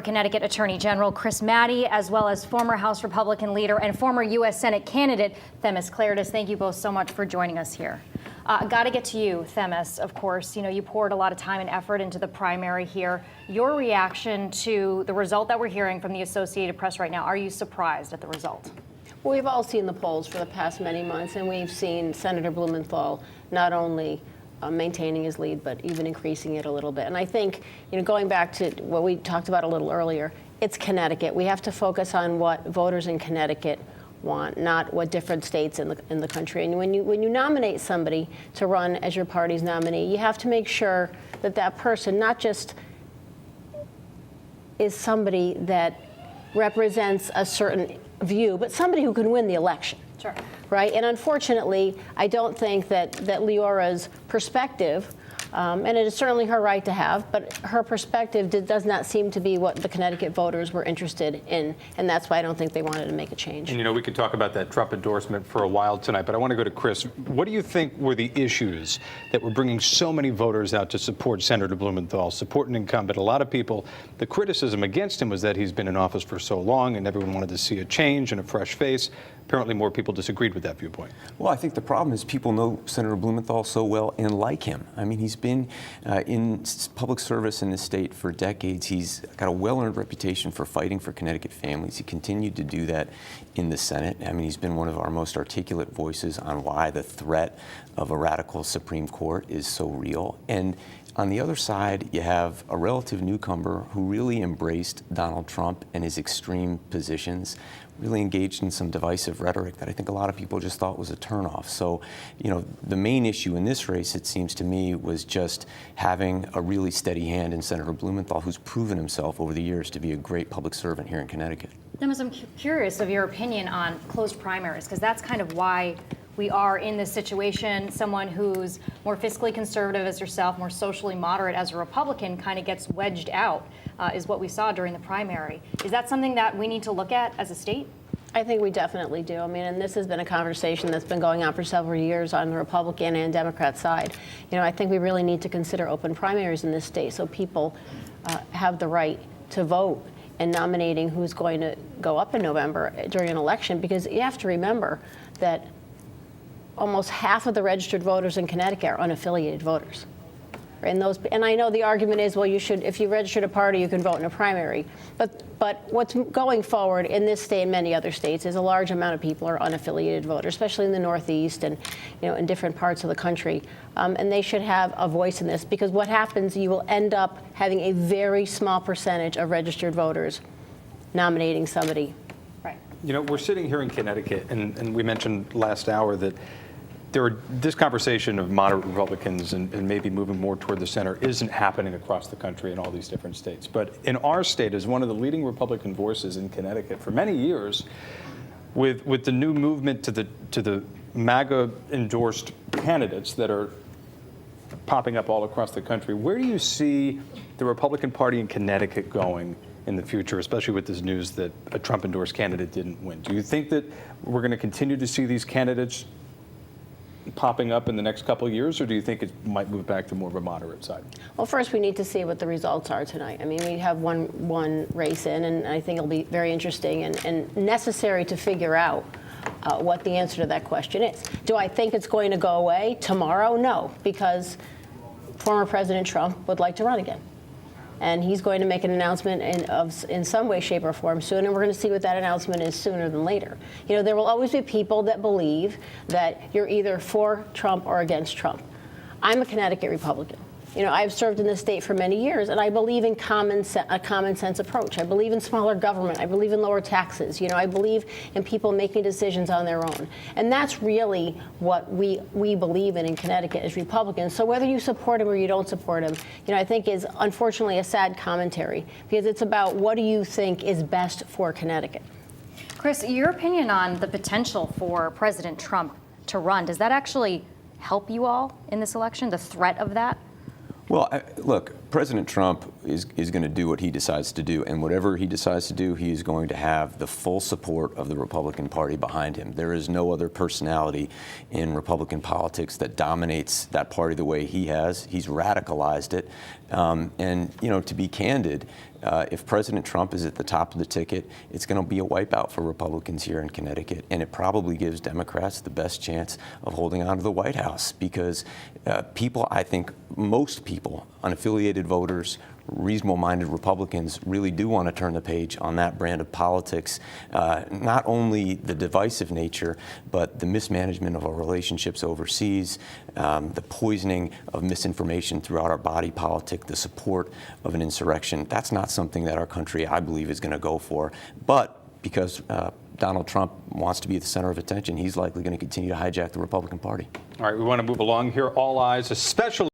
Connecticut Attorney General Chris Maddy, as well as former House Republican leader and former U.S. Senate candidate Themis Klarides. Thank you both so much for joining us here. Got to get to you, Themis. Of course, you poured a lot of time and effort into the primary here. Your reaction to the result that we're hearing from the Associated Press right now, are you surprised at the result? Well, we've all seen the polls for the past many months, and we've seen Senator Blumenthal not only maintaining his lead, but even increasing it a little bit. And I think, going back to what we talked about a little earlier, it's Connecticut. We have to focus on what voters in Connecticut want, not what different states in the country. And when you nominate somebody to run as your party's nominee, you have to make sure that that person not just is somebody that represents a certain view, but somebody who can win the election. Sure. Right? And unfortunately, I don't think that Leora's perspective, and it is certainly her right to have, but her perspective does not seem to be what the Connecticut voters were interested in, and that's why I don't think they wanted to make a change. And we could talk about that Trump endorsement for a while tonight, but I want to go to Chris. What do you think were the issues that were bringing so many voters out to support Senator Blumenthal, support an incumbent? A lot of people, the criticism against him was that he's been in office for so long and everyone wanted to see a change and a fresh face. Apparently more people disagreed with that viewpoint. Well, I think the problem is people know Senator Blumenthal so well and like him. I mean, he's been in public service in the state for decades. He's got a well-earned reputation for fighting for Connecticut families. He continued to do that in the Senate. I mean, he's been one of our most articulate voices on why the threat of a radical Supreme Court is so real. And on the other side, you have a relative newcomer who really embraced Donald Trump and his extreme positions, really engaged in some divisive rhetoric that I think a lot of people just thought was a turnoff. So, the main issue in this race, it seems to me, was just having a really steady hand in Senator Blumenthal, who's proven himself over the years to be a great public servant here in Connecticut. Themis, I'm curious of your opinion on closed primaries, because that's kind of why we are in this situation. Someone who's more fiscally conservative as yourself, more socially moderate as a Republican, kind of gets wedged out, is what we saw during the primary. Is that something that we need to look at as a state? I think we definitely do. I mean, and this has been a conversation that's been going on for several years on the Republican and Democrat side. I think we really need to consider open primaries in this state so people have the right to vote in nominating who's going to go up in November during an election, because you have to remember that almost half of the registered voters in Connecticut are unaffiliated voters. And I know the argument is, well, you should, if you registered a party, you can vote in a primary. But what's going forward in this state and many other states is a large amount of people are unaffiliated voters, especially in the Northeast and in different parts of the country. And they should have a voice in this, because what happens, you will end up having a very small percentage of registered voters nominating somebody. Right. We're sitting here in Connecticut, and we mentioned last hour that this conversation of moderate Republicans and maybe moving more toward the center isn't happening across the country in all these different states. But in our state, as one of the leading Republican voices in Connecticut for many years, with the new movement to the MAGA-endorsed candidates that are popping up all across the country, where do you see the Republican Party in Connecticut going in the future, especially with this news that a Trump-endorsed candidate didn't win? Do you think that we're going to continue to see these candidates popping up in the next couple of years, or do you think it might move back to more of a moderate side? Well, first we need to see what the results are tonight. I mean, we have one race in, and I think it'll be very interesting and necessary to figure out what the answer to that question is. Do I think it's going to go away tomorrow? No, because former President Trump would like to run again. And he's going to make an announcement in some way, shape, or form soon, and we're going to see what that announcement is sooner than later. There will always be people that believe that you're either for Trump or against Trump. I'm a Connecticut Republican. I've served in this state for many years, and I believe in a common sense approach. I believe in smaller government. I believe in lower taxes. I believe in people making decisions on their own. And that's really what we believe in Connecticut as Republicans. So whether you support him or you don't support him, I think is unfortunately a sad commentary, because it's about what do you think is best for Connecticut. Chris, your opinion on the potential for President Trump to run, does that actually help you all in this election, the threat of that? Well, look, President Trump is going to do what he decides to do, and whatever he decides to do, he is going to have the full support of the Republican Party behind him. There is no other personality in Republican politics that dominates that party the way he has. He's radicalized it. And, to be candid, If President Trump is at the top of the ticket, it's going to be a wipeout for Republicans here in Connecticut, and it probably gives Democrats the best chance of holding on to the White House because people, I think most people, unaffiliated voters, reasonable-minded Republicans really do want to turn the page on that brand of politics, not only the divisive nature, but the mismanagement of our relationships overseas, the poisoning of misinformation throughout our body politic, the support of an insurrection. That's not something that our country, I believe, is going to go for. But because Donald Trump wants to be at the center of attention, he's likely going to continue to hijack the Republican Party. All right, we want to move along here. All eyes, especially